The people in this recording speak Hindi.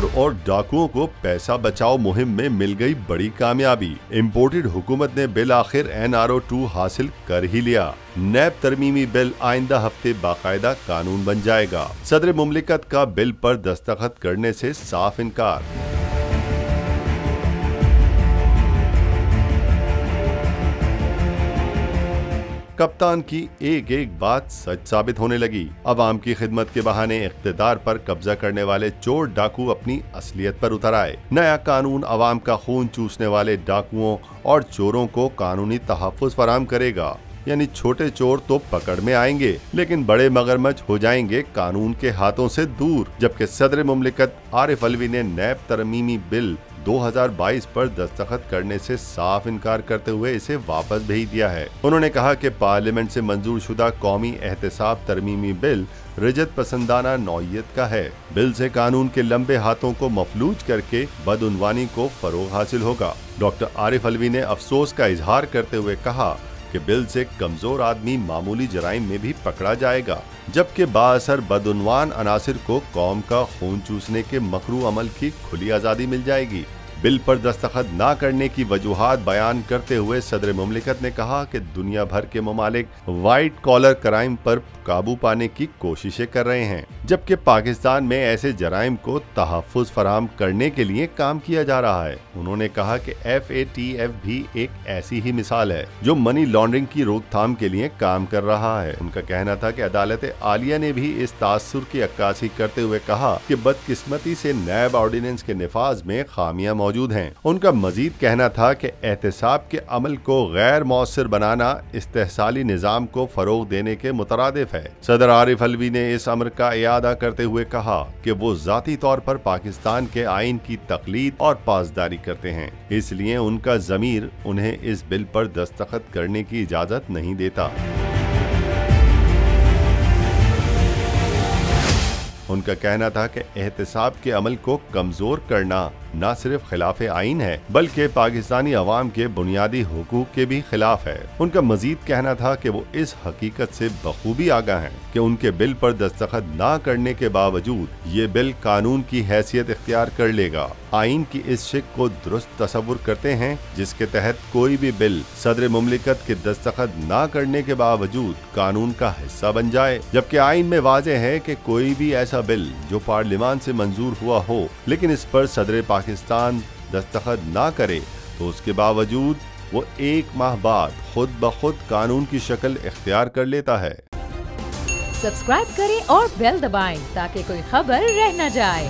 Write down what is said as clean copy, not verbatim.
चोर और डाकुओं को पैसा बचाओ मुहिम में मिल गई बड़ी कामयाबी। इम्पोर्टेड हुकूमत ने बिल आखिर NRO 2 हासिल कर ही लिया। नैब तरमीमी बिल आइंदा हफ्ते बाकायदा कानून बन जाएगा। सदर मुमलिकत का बिल पर दस्तखत करने से साफ इनकार। कप्तान की एक एक बात सच साबित होने लगी। अवाम की खिदमत के बहाने इख्तिदार पर कब्जा करने वाले चोर डाकू अपनी असलियत पर उतर आए। नया कानून अवाम का खून चूसने वाले डाकुओं और चोरों को कानूनी तहफ़्फ़ुज़ फराहम करेगा। यानी छोटे चोर तो पकड़ में आएंगे, लेकिन बड़े मगरमच्छ हो जाएंगे कानून के हाथों से दूर। जबकि सदर मुमलिकत आरिफ अलवी ने नैब तरमीमी बिल 2022 पर दस्तखत करने से साफ इनकार करते हुए इसे वापस भेज दिया है। उन्होंने कहा कि पार्लियामेंट से मंजूर शुदा कौमी एहतसाब तरमीमी बिल रिजत पसंदाना नौइयत का है। बिल से कानून के लंबे हाथों को मफलूज करके बदउनवानी को फरोग हासिल होगा। डॉक्टर आरिफ अलवी ने अफसोस का इजहार करते हुए कहा कि बिल से कमजोर आदमी मामूली जराइम में भी पकड़ा जाएगा, जबकि बाअसर बदउनवान अनासिर को कौम का खून चूसने के मकरू अमल की खुली आज़ादी मिल जाएगी। बिल पर दस्तखत न करने की वजूहात बयान करते हुए सदर मुमलिकत ने कहा कि दुनिया भर के ममालिक वाइट कॉलर क्राइम पर काबू पाने की कोशिशें कर रहे हैं, जबकि पाकिस्तान में ऐसे जराइम को तहफ़्फ़ुज़ फराहम करने के लिए काम किया जा रहा है। उन्होंने कहा कि FATF भी एक ऐसी ही मिसाल है जो मनी लॉन्ड्रिंग की रोकथाम के लिए काम कर रहा है। उनका कहना था कि अदालत आलिया ने भी इस तासुर की अक्कासी करते हुए कहा कि बदकिस्मती से नैब ऑर्डिनेंस के निफाज में खामियां मौजूद हैं। उनका मजीद कहना था कि एहतसाब के अमल को गैर मौसर बनाना इस्तेहसाली निज़ाम को फरोग देने के मुतरादिफ है। सदर आरिफ अलवी ने इस अमर का इयादा करते हुए कहा कि वो जाती तौर पर पाकिस्तान के आइन की तकलीद और पासदारी करते हैं, इसलिए उनका ज़मीर उन्हें इस बिल पर दस्तखत करने की इजाज़त नहीं देता। उनका कहना था कि एहतसाब के अमल को कमजोर करना न सिर्फ खिलाफ आइन है, बल्कि पाकिस्तानी अवाम के बुनियादी हुकूक के भी खिलाफ है। उनका मजीद कहना था कि वो इस हकीकत से बखूबी आगाह हैं कि उनके बिल पर दस्तखत न करने के बावजूद ये बिल कानून की हैसियत इख्तियार कर लेगा। आइन की इस शिक को दुरुस्त तस्वुर करते हैं जिसके तहत कोई भी बिल सदर मुमलिकत के दस्तखत न करने के बावजूद कानून का हिस्सा बन जाए, जबकि आइन में वाज़ेह है कि कोई भी ऐसा बिल जो पार्लियामान से मंजूर हुआ हो लेकिन इस पर सदर पाकिस्तान दस्तखत ना करे तो उसके बावजूद वो 1 माह बाद खुद ब खुद कानून की शक्ल इख्तियार कर लेता है। सब्सक्राइब करें और बेल दबाएं ताकि कोई खबर रह न जाए।